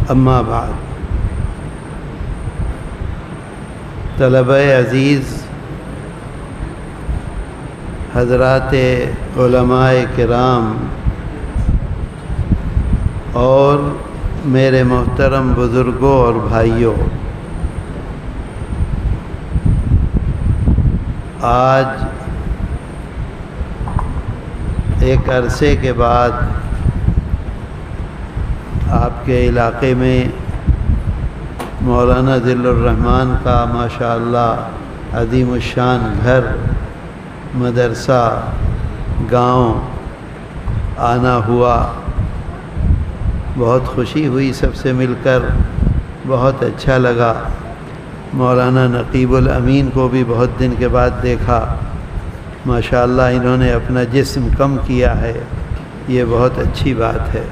اما بعد، طلبہ عزیز، حضرات علماء کرام اور میرے محترم بزرگوں اور بھائیوں، آج ایک عرصے کے بعد آپ کے علاقے میں مولانا ذل الرحمن کا ماشاءاللہ عظیم الشان گھر، مدرسہ، گاؤں آنا ہوا۔ بہت خوشی ہوئی سب سے مل کر، بہت اچھا لگا۔ مولانا نقیب الامین کو بھی بہت دن کے بعد دیکھا۔ ماشاءاللہ انہوں نے اپنا جسم کم کیا ہے، یہ بہت اچھی بات ہے۔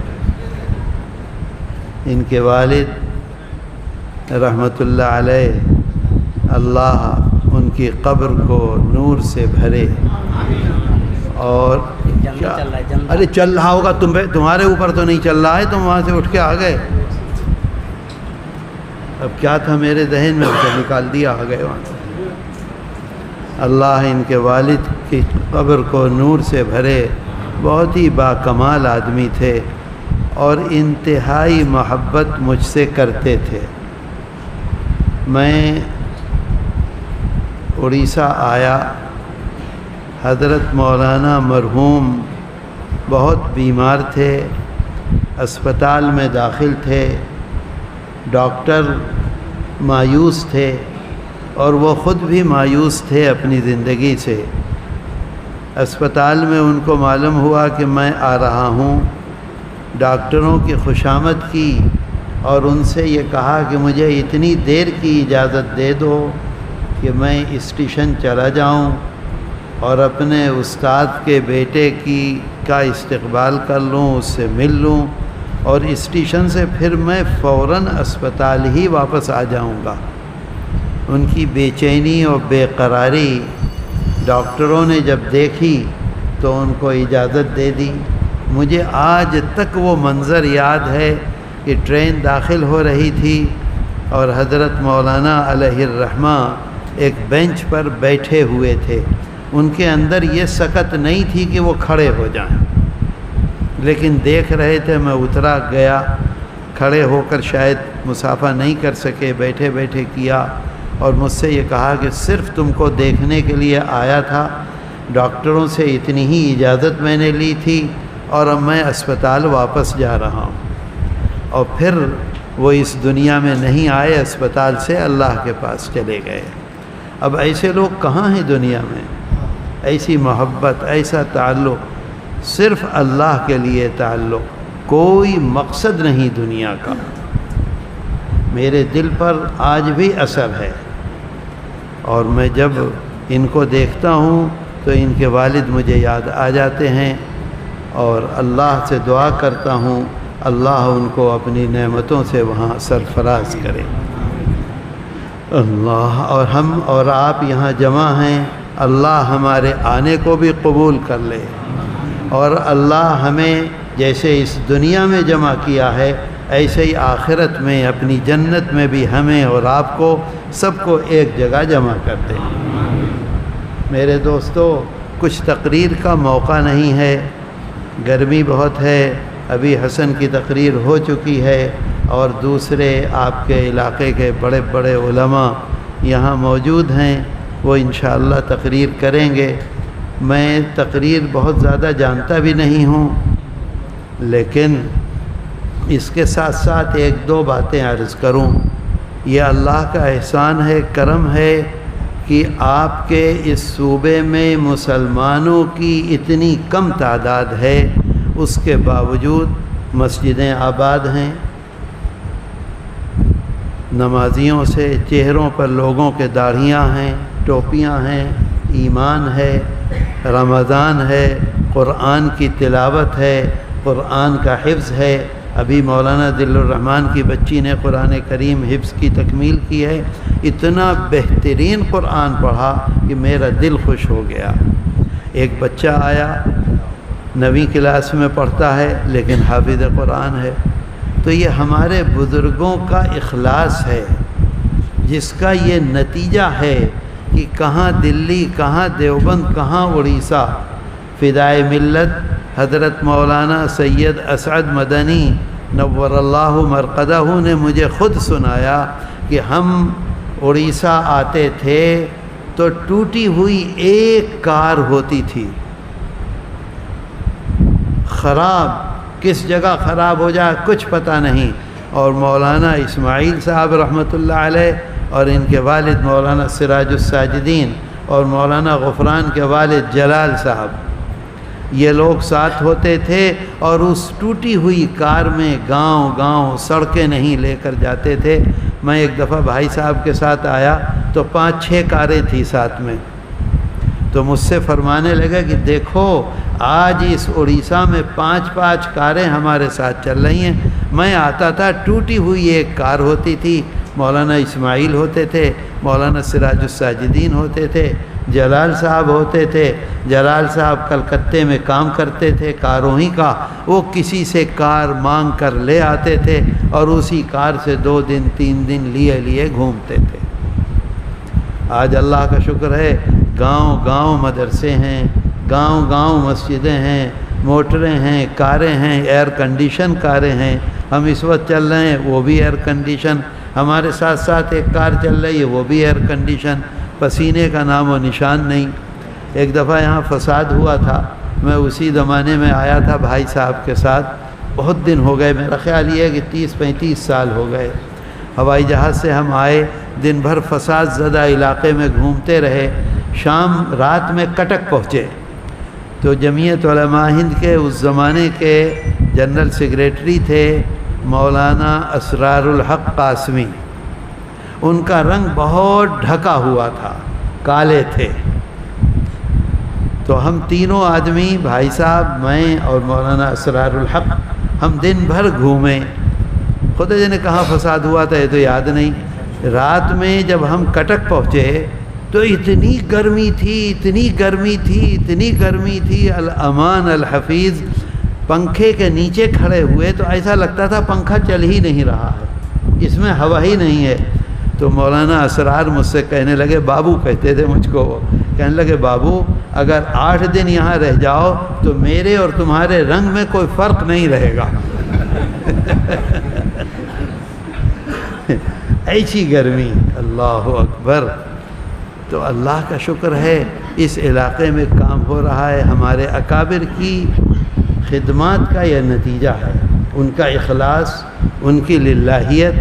ان کے والد رحمۃ اللہ علیہ، اللہ ان کی قبر کو نور سے بھرے۔ اور ارے چل رہا ہوگا، تمہارے اوپر تو نہیں چل رہا ہے، تم وہاں سے اٹھ کے آ گئے۔ اب کیا تھا میرے ذہن میں، اسے نکال دیا، آ گئے وہاں سے۔ اللہ ان کے والد کی قبر کو نور سے بھرے۔ بہت ہی باکمال آدمی تھے اور انتہائی محبت مجھ سے کرتے تھے۔ میں اڑیسہ آیا، حضرت مولانا مرحوم بہت بیمار تھے، اسپتال میں داخل تھے، ڈاکٹر مایوس تھے اور وہ خود بھی مایوس تھے اپنی زندگی سے۔ اسپتال میں ان کو معلوم ہوا کہ میں آ رہا ہوں، ڈاکٹروں کی خوشامد کی اور ان سے یہ کہا کہ مجھے اتنی دیر کی اجازت دے دو کہ میں اسٹیشن چلا جاؤں اور اپنے استاد کے بیٹے کا استقبال کر لوں، اس سے مل لوں، اور اسٹیشن سے پھر میں فوراً اسپتال ہی واپس آ جاؤں گا۔ ان کی بے چینی اور بے قراری ڈاکٹروں نے جب دیکھی تو ان کو اجازت دے دی۔ مجھے آج تک وہ منظر یاد ہے کہ ٹرین داخل ہو رہی تھی اور حضرت مولانا علیہ الرحمہ ایک بینچ پر بیٹھے ہوئے تھے۔ ان کے اندر یہ سکت نہیں تھی کہ وہ کھڑے ہو جائیں، لیکن دیکھ رہے تھے۔ میں اترا گیا، کھڑے ہو کر شاید مصافحہ نہیں کر سکے، بیٹھے بیٹھے کیا، اور مجھ سے یہ کہا کہ صرف تم کو دیکھنے کے لیے آیا تھا، ڈاکٹروں سے اتنی ہی اجازت میں نے لی تھی اور اب میں اسپتال واپس جا رہا ہوں۔ اور پھر وہ اس دنیا میں نہیں آئے، اسپتال سے اللہ کے پاس چلے گئے۔ اب ایسے لوگ کہاں ہیں دنیا میں؟ ایسی محبت، ایسا تعلق، صرف اللہ کے لیے تعلق، کوئی مقصد نہیں دنیا کا۔ میرے دل پر آج بھی اثر ہے، اور میں جب ان کو دیکھتا ہوں تو ان کے والد مجھے یاد آ جاتے ہیں، اور اللہ سے دعا کرتا ہوں اللہ ان کو اپنی نعمتوں سے وہاں سرفراز کرے۔ اللہ، اور ہم اور آپ یہاں جمع ہیں، اللہ ہمارے آنے کو بھی قبول کر لے، اور اللہ ہمیں جیسے اس دنیا میں جمع کیا ہے ایسے ہی آخرت میں اپنی جنت میں بھی ہمیں اور آپ کو سب کو ایک جگہ جمع کر دے۔ میرے دوستو، کچھ تقریر کا موقع نہیں ہے، گرمی بہت ہے۔ ابھی حسن کی تقریر ہو چکی ہے اور دوسرے آپ کے علاقے کے بڑے بڑے علماء یہاں موجود ہیں، وہ انشاءاللہ تقریر کریں گے۔ میں تقریر بہت زیادہ جانتا بھی نہیں ہوں، لیکن اس کے ساتھ ساتھ ایک دو باتیں عرض کروں۔ یہ اللہ کا احسان ہے، کرم ہے کہ آپ کے اس صوبے میں مسلمانوں کی اتنی کم تعداد ہے، اس کے باوجود مسجدیں آباد ہیں، نمازیوں سے چہروں پر لوگوں کے داڑھیاں ہیں، ٹوپیاں ہیں، ایمان ہے، رمضان ہے، قرآن کی تلاوت ہے، قرآن کا حفظ ہے۔ ابھی مولانا ذل الرحمن کی بچی نے قرآن کریم حفظ کی تکمیل کی ہے۔ اتنا بہترین قرآن پڑھا کہ میرا دل خوش ہو گیا۔ ایک بچہ آیا، 9ویں کلاس میں پڑھتا ہے لیکن حافظ قرآن ہے، تو یہ ہمارے بزرگوں کا اخلاص ہے، جس کا یہ نتیجہ ہے کہ کہاں دلی، کہاں دیوبند، کہاں اڑیسہ، فدائے ملت حضرت مولانا سید اسعد مدنی نور اللہ مرقدہ نے مجھے خود سنایا کہ ہم اڑیسہ آتے تھے تو ٹوٹی ہوئی ایک کار ہوتی تھی، خراب، کس جگہ خراب ہو جائے کچھ پتہ نہیں، اور مولانا اسماعیل صاحب رحمۃ اللہ علیہ اور ان کے والد مولانا سراج الساجدین اور مولانا غفران کے والد جلال صاحب، یہ لوگ ساتھ ہوتے تھے اور اس ٹوٹی ہوئی کار میں گاؤں گاؤں سڑکیں نہیں لے کر جاتے تھے۔ میں ایک دفعہ بھائی صاحب کے ساتھ آیا تو 5-6 کاریں تھیں ساتھ میں، تو مجھ سے فرمانے لگا کہ دیکھو آج اس اڑیسہ میں 5-5 کاریں ہمارے ساتھ چل رہی ہیں، میں آتا تھا ٹوٹی ہوئی ایک کار ہوتی تھی، مولانا اسماعیل ہوتے تھے، مولانا سراج الساجدین ہوتے تھے، جلال صاحب ہوتے تھے، جلال صاحب کلکتے میں کام کرتے تھے کاروں ہی کا، وہ کسی سے کار مانگ کر لے آتے تھے اور اسی کار سے 2 دن 3 دن لیے گھومتے تھے۔ آج اللہ کا شکر ہے گاؤں گاؤں مدرسے ہیں، گاؤں گاؤں مسجدیں ہیں، موٹریں ہیں، کاریں ہیں، ایئر کنڈیشن کاریں ہیں، ہم اس وقت چل رہے ہیں وہ بھی ایئر کنڈیشن، ہمارے ساتھ ساتھ ایک کار چل رہی ہے وہ بھی ایئر کنڈیشن، پسینے کا نام و نشان نہیں۔ ایک دفعہ یہاں فساد ہوا تھا، میں اسی زمانے میں آیا تھا بھائی صاحب کے ساتھ، بہت دن ہو گئے، میرا خیال یہ ہے کہ 30-35 سال ہو گئے۔ ہوائی جہاز سے ہم آئے، دن بھر فساد زدہ علاقے میں گھومتے رہے، شام رات میں کٹک پہنچے تو جمعیت علماء ہند کے اس زمانے کے جنرل سیکریٹری تھے مولانا اسرار الحق قاسمی، ان کا رنگ بہت ڈھکا ہوا تھا، کالے تھے، تو ہم تینوں آدمی، بھائی صاحب، میں اور مولانا اسرار الحق، ہم دن بھر گھومے۔ خدا جی نے کہاں فساد ہوا تھا یہ تو یاد نہیں۔ رات میں جب ہم کٹک پہنچے تو اتنی گرمی تھی، اتنی گرمی تھی، اتنی گرمی تھی، الامان الحفیظ پنکھے کے نیچے کھڑے ہوئے تو ایسا لگتا تھا پنکھا چل ہی نہیں رہا ہے، اس میں ہوا ہی نہیں ہے۔ تو مولانا اسرار مجھ سے کہنے لگے، بابو کہتے تھے مجھ کو، کہنے لگے بابو اگر 8 دن یہاں رہ جاؤ تو میرے اور تمہارے رنگ میں کوئی فرق نہیں رہے گا۔ ایسی گرمی، اللہ اکبر۔ تو اللہ کا شکر ہے اس علاقے میں کام ہو رہا ہے، ہمارے اکابر کی خدمات کا یہ نتیجہ ہے، ان کا اخلاص، ان کی للہیت۔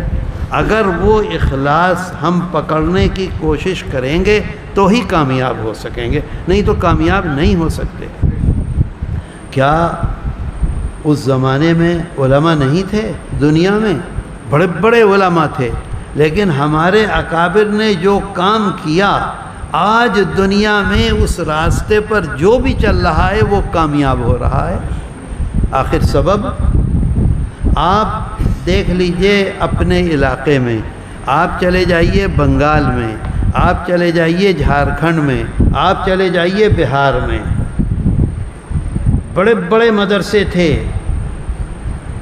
اگر وہ اخلاص ہم پکڑنے کی کوشش کریں گے تو ہی کامیاب ہو سکیں گے، نہیں تو کامیاب نہیں ہو سکتے۔ کیا اس زمانے میں علماء نہیں تھے؟ دنیا میں بڑے بڑے علماء تھے، لیکن ہمارے اکابر نے جو کام کیا، آج دنیا میں اس راستے پر جو بھی چل رہا ہے وہ کامیاب ہو رہا ہے۔ آخر سبب آپ دیکھ لیجئے اپنے علاقے میں، آپ چلے جائیے بنگال میں، آپ چلے جائیے جھارکھنڈ میں، آپ چلے جائیے بہار میں، بڑے بڑے مدرسے تھے،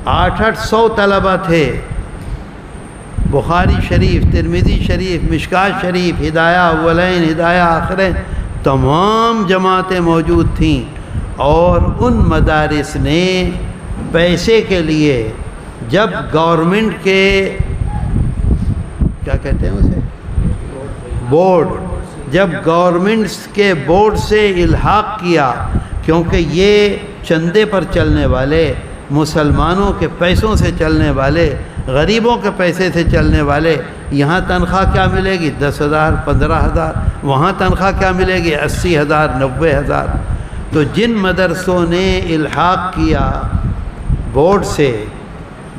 800 طلبہ تھے، بخاری شریف، ترمذی شریف، مشکات شریف، ہدایہ اولین، ہدایہ آخرین، تمام جماعتیں موجود تھیں، اور ان مدارس نے پیسے کے لیے جب گورنمنٹ کے کیا کہتے ہیں اسے بورڈ، جب گورنمنٹس کے بورڈ سے الحاق کیا، کیونکہ یہ چندے پر چلنے والے، مسلمانوں کے پیسوں سے چلنے والے، غریبوں کے پیسے سے چلنے والے، یہاں تنخواہ کیا ملے گی 10,000 15,000، وہاں تنخواہ کیا ملے گی 80,000 90,000۔ تو جن مدرسوں نے الحاق کیا بورڈ سے،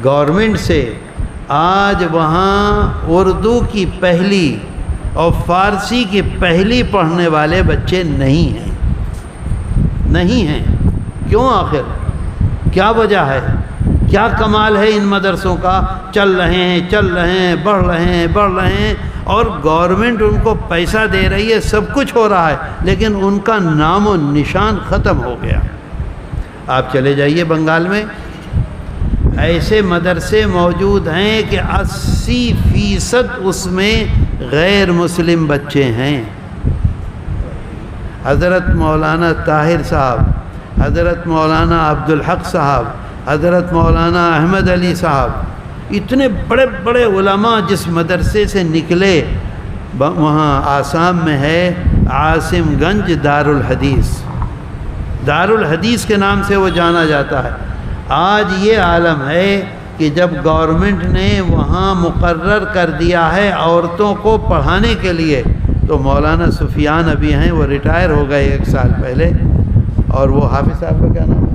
گورنمنٹ سے، آج وہاں اردو کی پہلی اور فارسی کی پہلی پڑھنے والے بچے نہیں ہیں، نہیں ہیں۔ کیوں؟ آخر کیا وجہ ہے؟ کیا کمال ہے ان مدرسوں کا؟ چل رہے ہیں، چل رہے ہیں، بڑھ رہے ہیں، بڑھ رہے ہیں، اور گورنمنٹ ان کو پیسہ دے رہی ہے، سب کچھ ہو رہا ہے، لیکن ان کا نام و نشان ختم ہو گیا۔ آپ چلے جائیے بنگال میں، ایسے مدرسے موجود ہیں کہ 80% اس میں غیر مسلم بچے ہیں۔ حضرت مولانا طاہر صاحب، حضرت مولانا عبدالحق صاحب، حضرت مولانا احمد علی صاحب، اتنے بڑے بڑے علماء جس مدرسے سے نکلے، وہاں آسام میں ہے عاصم گنج دارالحدیث، دارالحدیث کے نام سے وہ جانا جاتا ہے۔ آج یہ عالم ہے کہ جب گورنمنٹ نے وہاں مقرر کر دیا ہے عورتوں کو پڑھانے کے لیے، تو مولانا سفیان ابھی ہیں، وہ ریٹائر ہو گئے 1 سال پہلے، اور وہ حافظ صاحب کا کیا نام ہے؟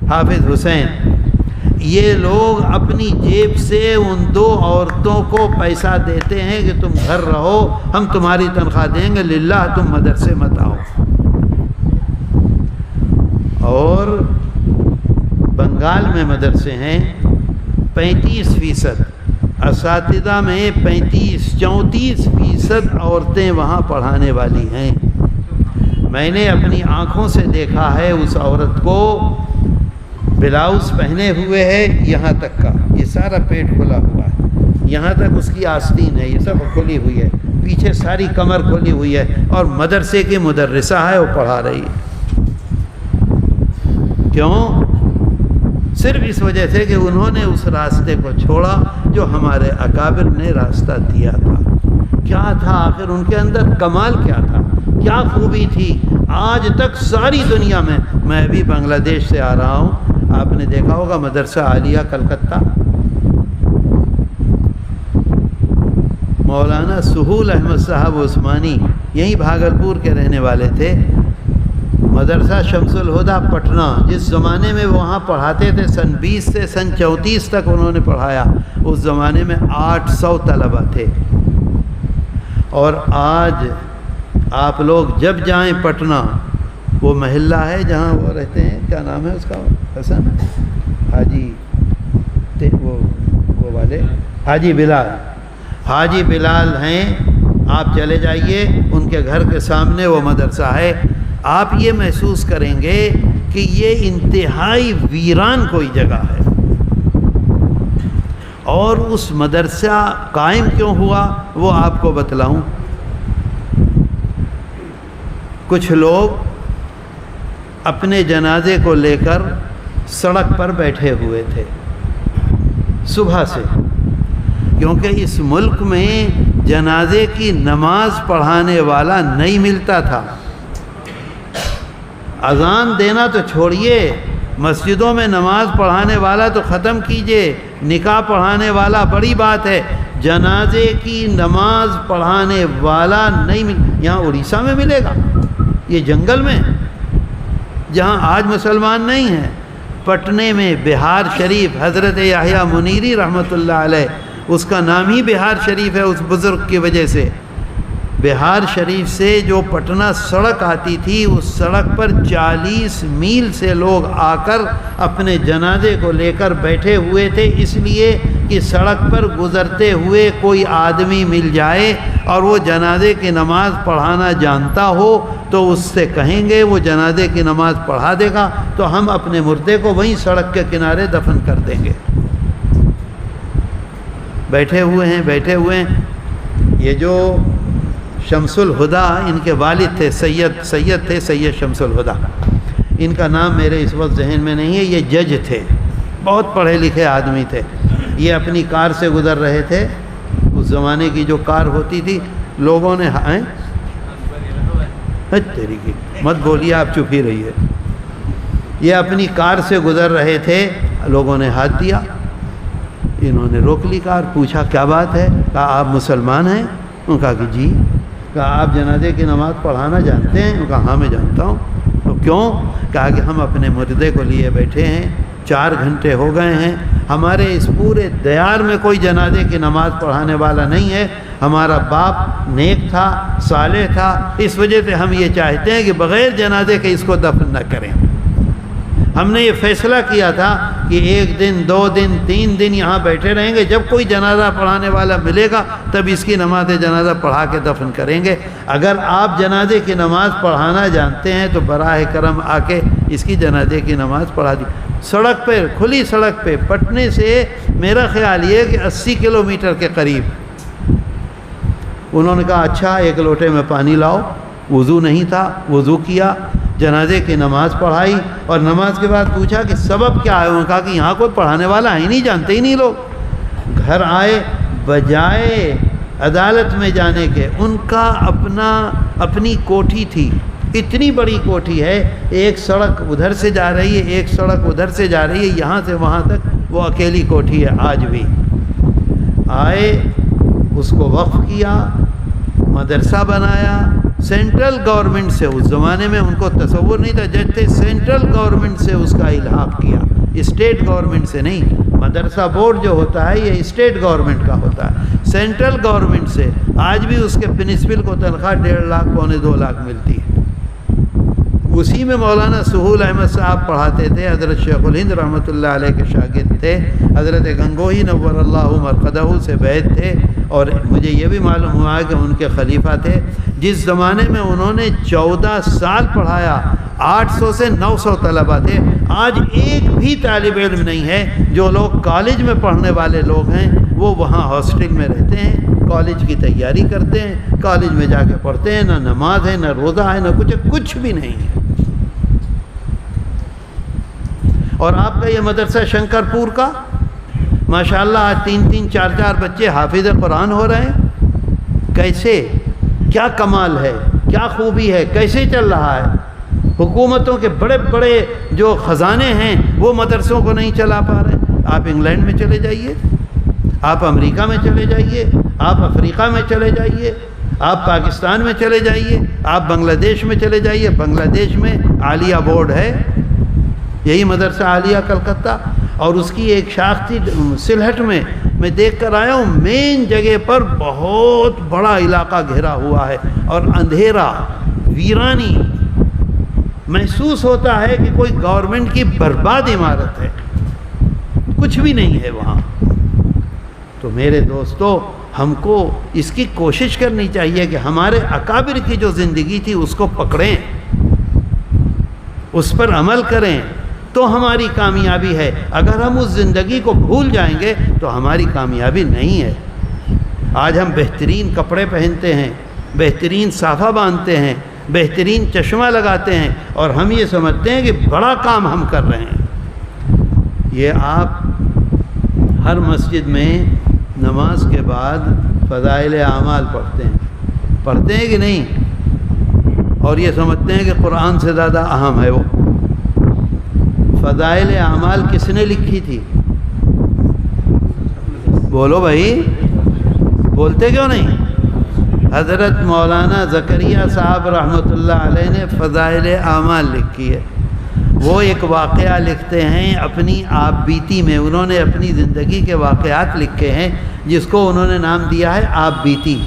حافظ حسین۔ یہ لوگ اپنی جیب سے ان 2 عورتوں کو پیسہ دیتے ہیں کہ تم گھر رہو، ہم تمہاری تنخواہ دیں گے، للہ تم مدرسے مت آؤ۔ اور بنگال میں مدرسے ہیں 35%، اساتذہ میں 34% عورتیں وہاں پڑھانے والی ہیں۔ میں نے اپنی آنکھوں سے دیکھا ہے اس عورت کو، بلاؤز پہنے ہوئے ہے یہاں تک کا، یہ سارا پیٹ کھلا ہوا ہے، یہاں تک اس کی آستین ہے، یہ سب کھلی ہوئی ہے، پیچھے ساری کمر کھلی ہوئی ہے، اور مدرسے کی مدرسہ ہے، وہ پڑھا رہی ہے۔ کیوں؟ صرف اس وجہ سے کہ انہوں نے اس راستے کو چھوڑا جو ہمارے اکابر نے راستہ دیا تھا۔ کیا تھا آخر ان کے اندر؟ کمال کیا تھا؟ کیا خوبی تھی؟ آج تک ساری دنیا میں ابھی بنگلہ دیش سے آ رہا ہوں، آپ نے دیکھا ہوگا مدرسہ عالیہ کلکتہ، مولانا سہول احمد صاحب عثمانی یہیں بھاگلپور کے رہنے والے تھے۔ مدرسہ شمس الہدیٰ پٹنہ، جس زمانے میں وہاں پڑھاتے تھے، سن 20 سے سن 34 تک انہوں نے پڑھایا، اس زمانے میں 800 طلبہ تھے۔ اور آج آپ لوگ جب جائیں پٹنہ، وہ محلہ ہے جہاں وہ رہتے ہیں، کیا نام ہے اس کا؟ حسن حاجی، وہ والے حاجی بلال، حاجی بلال ہیں، آپ چلے جائیے ان کے گھر کے سامنے وہ مدرسہ ہے، آپ یہ محسوس کریں گے کہ یہ انتہائی ویران کوئی جگہ ہے۔ اور اس مدرسہ قائم کیوں ہوا وہ آپ کو بتلاؤں۔ کچھ لوگ اپنے جنازے کو لے کر سڑک پر بیٹھے ہوئے تھے صبح سے، کیونکہ اس ملک میں جنازے کی نماز پڑھانے والا نہیں ملتا تھا۔ اذان دینا تو چھوڑیے، مسجدوں میں نماز پڑھانے والا تو ختم کیجئے، نکاح پڑھانے والا بڑی بات ہے، جنازے کی نماز پڑھانے والا نہیں یہاں اڑیسہ میں ملے گا، یہ جنگل میں جہاں آج مسلمان نہیں ہیں۔ پٹنے میں بہار شریف، حضرت یحییٰ منیری رحمۃ اللہ علیہ، اس کا نام ہی بہار شریف ہے اس بزرگ کی وجہ سے۔ بہار شریف سے جو پٹنہ سڑک آتی تھی، اس سڑک پر 40 میل سے لوگ آ کر اپنے جنازے کو لے کر بیٹھے ہوئے تھے، اس لیے کہ سڑک پر گزرتے ہوئے کوئی آدمی مل جائے اور وہ جنازے کی نماز پڑھانا جانتا ہو تو اس سے کہیں گے، وہ جنازے کی نماز پڑھا دے گا تو ہم اپنے مردے کو وہیں سڑک کے کنارے دفن کر دیں گے۔ بیٹھے ہوئے ہیں۔ یہ جو شمس الہدیٰ ان کے والد تھے، سید شمس الہدیٰ، ان کا نام میرے اس وقت ذہن میں نہیں ہے، یہ جج تھے، بہت پڑھے لکھے آدمی تھے۔ یہ اپنی کار سے گزر رہے تھے، اس زمانے کی جو کار ہوتی تھی، لوگوں نے تیری کی مت بولیے، آپ چپ ہی رہیے۔ یہ اپنی کار سے گزر رہے تھے، لوگوں نے ہاتھ دیا، انہوں نے روک لی کار، پوچھا کیا بات ہے؟ کہا آپ مسلمان ہیں؟ انہوں نے کہا کہ جی۔ کہا آپ جنازے کی نماز پڑھانا جانتے ہیں؟ انہوں نے کہا ہاں میں جانتا ہوں۔ تو کیوں؟ کہا کہ ہم اپنے مردے کو لیے بیٹھے ہیں، 4 گھنٹے ہو گئے ہیں، ہمارے اس پورے دیار میں کوئی جنازے کی نماز پڑھانے والا نہیں ہے، ہمارا باپ نیک تھا، صالح تھا، اس وجہ سے ہم یہ چاہتے ہیں کہ بغیر جنازے کے اس کو دفن نہ کریں۔ ہم نے یہ فیصلہ کیا تھا کہ 1 دن 2 دن 3 دن یہاں بیٹھے رہیں گے، جب کوئی جنازہ پڑھانے والا ملے گا تب اس کی نماز جنازہ پڑھا کے دفن کریں گے۔ اگر آپ جنازے کی نماز پڑھانا جانتے ہیں تو براہ کرم آ کے اس کی جنازے کی نماز پڑھا دی۔ سڑک پہ، کھلی سڑک پہ، پٹنے سے میرا خیال یہ کہ 80 کلومیٹر کے قریب۔ انہوں نے کہا اچھا 1 لوٹے میں پانی لاؤ، وضو نہیں تھا، وضو کیا، جنازے کی نماز پڑھائی، اور نماز کے بعد پوچھا کہ سبب کیا ہے؟ انہوں نے کہا کہ یہاں کوئی پڑھانے والا ہے نہیں، جانتے ہی نہیں لوگ۔ گھر آئے، بجائے عدالت میں جانے کے، ان کا اپنی کوٹھی تھی، اتنی بڑی کوٹھی ہے، ایک سڑک ادھر سے جا رہی ہے، ایک سڑک ادھر سے جا رہی ہے، یہاں سے وہاں تک وہ اکیلی کوٹھی ہے آج بھی۔ آئے، اس کو وقف کیا، مدرسہ بنایا، سینٹرل گورنمنٹ سے، اس زمانے میں ان کو تصور نہیں تھا، جج تھے، سینٹرل گورنمنٹ سے اس کا الحاق کیا، اسٹیٹ گورنمنٹ سے نہیں۔ مدرسہ بورڈ جو ہوتا ہے یہ اسٹیٹ گورنمنٹ کا ہوتا ہے، سینٹرل گورنمنٹ سے آج بھی اس کے پرنسپل کو تنخواہ 1.5 لاکھ پونے 2 لاکھ ملتی ہے۔ اسی میں مولانا سہول احمد صاحب پڑھاتے تھے، حضرت شیخ الہند رحمۃ اللہ علیہ کے شاگرد تھے، حضرت گنگوہی نور اللہ مرقدہ سے بیعت تھے، اور مجھے یہ بھی معلوم ہوا کہ ان کے خلیفہ تھے۔ جس زمانے میں انہوں نے 14 سال پڑھایا، 800 سے 900 طلبہ تھے۔ آج ایک بھی طالب علم نہیں ہے، جو لوگ کالج میں پڑھنے والے لوگ ہیں وہ وہاں ہاسٹل میں رہتے ہیں، کالج کی تیاری کرتے ہیں، کالج میں جا کے پڑھتے ہیں، نہ نماز ہے، نہ روزہ ہے، نہ کچھ بھی نہیں ہے۔ اور آپ کا یہ مدرسہ شنکر پور کا ماشاءاللہ آج 3-3 4-4 بچے حافظ قرآن ہو رہے ہیں، کیسے؟ کیا کمال ہے، کیا خوبی ہے، کیسے چل رہا ہے؟ حکومتوں کے بڑے بڑے جو خزانے ہیں وہ مدرسوں کو نہیں چلا پا رہے۔ آپ انگلینڈ میں چلے جائیے، آپ امریکہ میں چلے جائیے، آپ افریقہ میں چلے جائیے، آپ پاکستان میں چلے جائیے، آپ بنگلہ دیش میں چلے جائیے، بنگلہ دیش میں عالیہ بورڈ ہے، یہی مدرسہ عالیہ کلکتہ، اور اس کی ایک شاخ تھی سلہٹ میں دیکھ کر آیا ہوں، مین جگہ پر بہت بڑا علاقہ گھرا ہوا ہے، اور اندھیرا، ویرانی، محسوس ہوتا ہے کہ کوئی گورنمنٹ کی برباد عمارت ہے، کچھ بھی نہیں ہے وہاں۔ تو میرے دوستو، ہم کو اس کی کوشش کرنی چاہیے کہ ہمارے اکابر کی جو زندگی تھی اس کو پکڑیں، اس پر عمل کریں، تو ہماری کامیابی ہے۔ اگر ہم اس زندگی کو بھول جائیں گے تو ہماری کامیابی نہیں ہے۔ آج ہم بہترین کپڑے پہنتے ہیں، بہترین صافہ باندھتے ہیں، بہترین چشمہ لگاتے ہیں، اور ہم یہ سمجھتے ہیں کہ بڑا کام ہم کر رہے ہیں۔ یہ آپ ہر مسجد میں نماز کے بعد فضائل اعمال پڑھتے ہیں کہ نہیں؟ اور یہ سمجھتے ہیں کہ قرآن سے زیادہ اہم ہے وہ۔ فضائل اعمال کس نے لکھی تھی؟ بولو بھائی، بولتے کیوں نہیں؟ حضرت مولانا زکریا صاحب رحمۃ اللہ علیہ نے فضائل اعمال لکھی ہے۔ وہ ایک واقعہ لکھتے ہیں اپنی آپ بیتی میں، انہوں نے اپنی زندگی کے واقعات لکھے ہیں جس کو انہوں نے نام دیا ہے آپ بیتی۔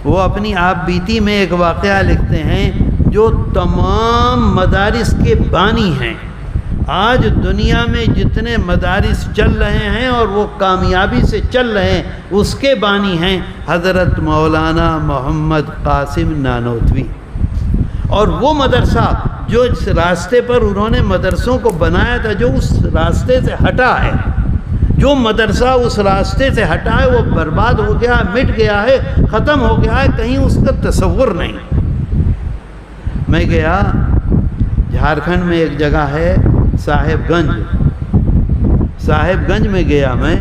وہ اپنی آپ بیتی میں ایک واقعہ لکھتے ہیں جو تمام مدارس کے بانی ہیں۔ آج دنیا میں جتنے مدارس چل رہے ہیں اور وہ کامیابی سے چل رہے ہیں، اس کے بانی ہیں حضرت مولانا محمد قاسم نانوتوی۔ اور وہ مدرسہ جو اس راستے پر انہوں نے مدرسوں کو بنایا تھا، جو اس راستے سے ہٹا ہے، جو مدرسہ اس راستے سے ہٹا ہے وہ برباد ہو گیا، مٹ گیا ہے، ختم ہو گیا ہے، کہیں اس کا تصور نہیں۔ میں گیا جھارکھنڈ میں، ایک جگہ ہے صاحب گنج میں گیا میں۔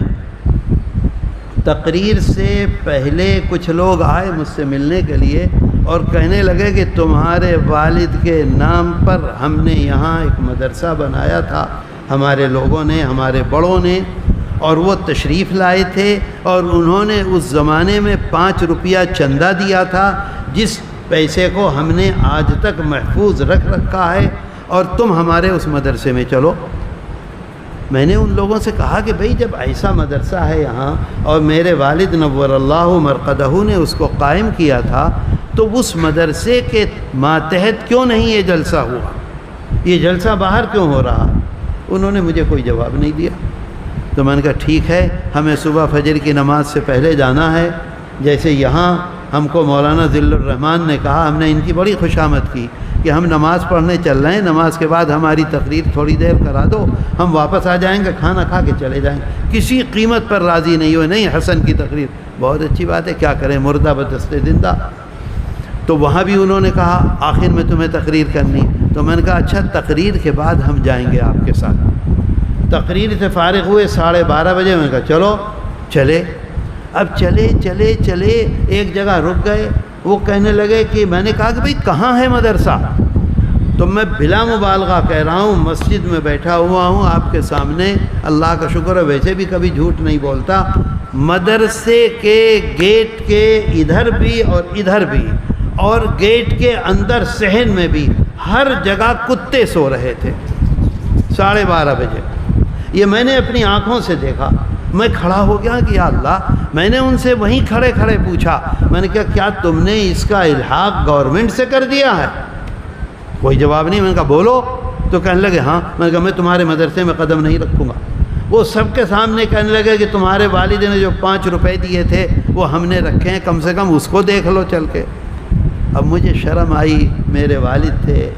تقریر سے پہلے کچھ لوگ آئے مجھ سے ملنے کے لیے اور کہنے لگے کہ تمہارے والد کے نام پر ہم نے یہاں ایک مدرسہ بنایا تھا، ہمارے لوگوں نے، ہمارے بڑوں نے، اور وہ تشریف لائے تھے، اور انہوں نے اس زمانے میں 5 روپیہ چندہ دیا تھا، جس پیسے کو ہم نے آج تک محفوظ رکھ رکھا ہے، اور تم ہمارے اس مدرسے میں چلو۔ میں نے ان لوگوں سے کہا کہ بھئی جب ایسا مدرسہ ہے یہاں اور میرے والد نور اللہ مرقدہ نے اس کو قائم کیا تھا، تو اس مدرسے کے ماتحت کیوں نہیں یہ جلسہ ہوا؟ یہ جلسہ باہر کیوں ہو رہا؟ انہوں نے مجھے کوئی جواب نہیں دیا۔ تو میں نے کہا ٹھیک ہے، ہمیں صبح فجر کی نماز سے پہلے جانا ہے۔ جیسے یہاں ہم کو مولانا ذل الرحمان نے کہا، ہم نے ان کی بڑی خوشامد کی کہ ہم نماز پڑھنے چل رہے ہیں، نماز کے بعد ہماری تقریر تھوڑی دیر کرا دو، ہم واپس آ جائیں گے، کھانا کھا کے چلے جائیں گے۔ کسی قیمت پر راضی نہیں ہوئے، نہیں حسن کی تقریر بہت اچھی بات ہے، کیا کریں، مردہ بدست زندہ۔ تو وہاں بھی انہوں نے کہا آخر میں تمہیں تقریر کرنی، تو میں نے کہا اچھا تقریر کے بعد ہم جائیں گے آپ کے ساتھ۔ تقریر سے فارغ ہوئے 12:30 بجے، میں نے کہا چلو چلے۔ اب چلے چلے چلے ایک جگہ رک گئے، وہ کہنے لگے کہ میں نے کہا کہ بھئی کہاں ہے مدرسہ؟ تو میں بلا مبالغہ کہہ رہا ہوں مسجد میں بیٹھا ہوا ہوں آپ کے سامنے، اللہ کا شکر ہے ویسے بھی کبھی جھوٹ نہیں بولتا، مدرسے کے گیٹ کے ادھر بھی اور ادھر بھی اور گیٹ کے اندر صحن میں بھی ہر جگہ کتے سو رہے تھے 12:30 بجے۔ یہ میں نے اپنی آنکھوں سے دیکھا۔ میں کھڑا ہو گیا کہ یا اللہ، میں نے ان سے وہیں کھڑے کھڑے پوچھا، میں نے کہا کیا تم نے اس کا الحاق گورنمنٹ سے کر دیا ہے؟ کوئی جواب نہیں۔ میں نے کہا بولو، تو کہنے لگے ہاں۔ میں نے کہا میں تمہارے مدرسے میں قدم نہیں رکھوں گا۔ وہ سب کے سامنے کہنے لگے کہ تمہارے والد نے جو 5 روپے دیے تھے وہ ہم نے رکھے ہیں، کم سے کم اس کو دیکھ لو چل کے۔ اب مجھے شرم آئی، میرے والد تھے،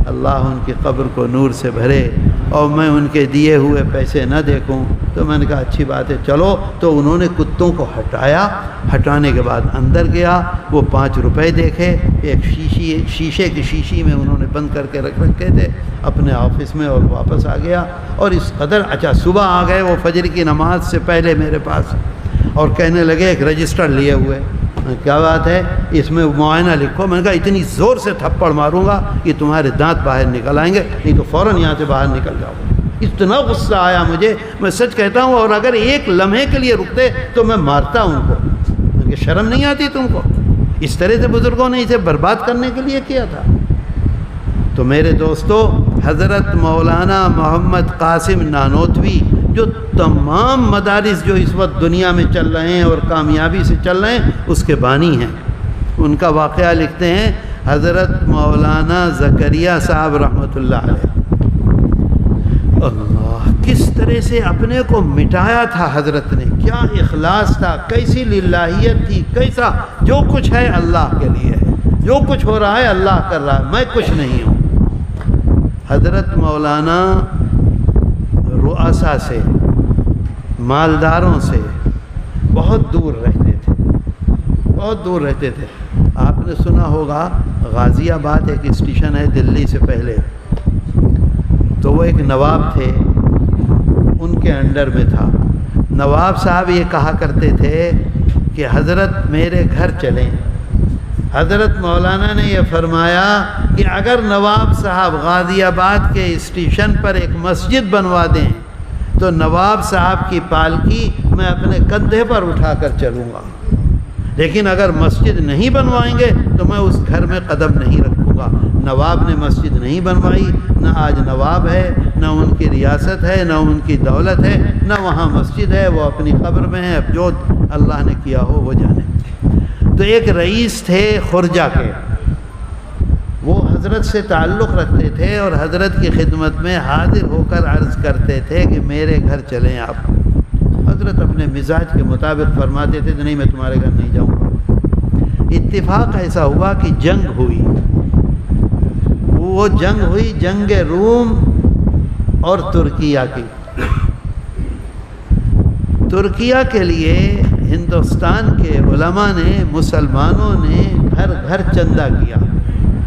اللہ ان کی قبر کو نور سے بھرے، اور میں ان کے دیے ہوئے پیسے نہ دیکھوں۔ تو میں نے کہا اچھی بات ہے چلو۔ تو انہوں نے کتوں کو ہٹایا، ہٹانے کے بعد اندر گیا، وہ 5 روپے دیکھے، ایک شیشے کی شیشی میں انہوں نے بند کر کے رکھ رکھے تھے اپنے آفس میں، اور واپس آ گیا۔ اور اس قدر اچھا صبح آ گئے وہ فجر کی نماز سے پہلے میرے پاس، اور کہنے لگے ایک رجسٹر لیے ہوئے، کیا بات ہے اس میں معائنہ لکھو۔ میں نے کہا اتنی زور سے تھپڑ ماروں گا کہ تمہارے دانت باہر نکل آئیں گے، نہیں تو فوراً یہاں سے باہر نکل جاؤ۔ اتنا غصہ آیا مجھے، میں سچ کہتا ہوں، اور اگر ایک لمحے کے لیے رکتے تو میں مارتا ان کو۔ کہ شرم نہیں آتی تم کو؟ اس طرح سے بزرگوں نے اسے برباد کرنے کے لیے کیا تھا۔ تو میرے دوستو، حضرت مولانا محمد قاسم نانوتوی جو تمام مدارس جو اس وقت دنیا میں چل رہے ہیں اور کامیابی سے چل رہے ہیں اس کے بانی ہیں۔ ان کا واقعہ لکھتے ہیں حضرت مولانا زکریا صاحب رحمۃ اللہ علیہ۔ اللہ کس طرح سے اپنے کو مٹایا تھا حضرت نے، کیا اخلاص تھا، کیسی للہیت تھی، کیسا جو کچھ ہے اللہ کے لیے ہے، جو کچھ ہو رہا ہے اللہ کر رہا ہے، میں کچھ نہیں ہوں۔ حضرت مولانا رؤسا سے، مالداروں سے بہت دور رہتے تھے، بہت دور رہتے تھے۔ آپ نے سنا ہوگا غازی آباد ایک اسٹیشن ہے دلی سے پہلے، تو وہ ایک نواب تھے، ان کے انڈر میں تھا۔ نواب صاحب یہ کہا کرتے تھے کہ حضرت میرے گھر چلیں۔ حضرت مولانا نے یہ فرمایا کہ اگر نواب صاحب غازی آباد کے اسٹیشن پر ایک مسجد بنوا دیں تو نواب صاحب کی پالکی میں اپنے کندھے پر اٹھا کر چلوں گا، لیکن اگر مسجد نہیں بنوائیں گے تو میں اس گھر میں قدم نہیں رکھوں گا۔ نواب نے مسجد نہیں بنوائی، نہ آج نواب ہے، نہ ان کی ریاست ہے، نہ ان کی دولت ہے، نہ وہاں مسجد ہے، وہ اپنی قبر میں ہے، اب جو اللہ نے کیا ہو وہ جانے۔ تو ایک رئیس تھے خرجہ کے، وہ حضرت سے تعلق رکھتے تھے اور حضرت کی خدمت میں حاضر ہو کر عرض کرتے تھے کہ میرے گھر چلیں آپ۔ حضرت اپنے مزاج کے مطابق فرماتے تھے کہ نہیں میں تمہارے گھر نہیں جاؤں گا۔ اتفاق ایسا ہوا کہ جنگ ہوئی، وہ جنگ ہوئی جنگ روم اور ترکیہ کی۔ ترکیہ کے لیے ہندوستان کے علماء نے، مسلمانوں نے گھر گھر چندہ کیا۔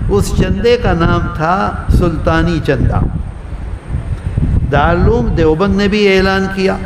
اس چندے کا نام تھا سلطانی چندہ۔ دارالعلوم دیوبند نے بھی اعلان کیا،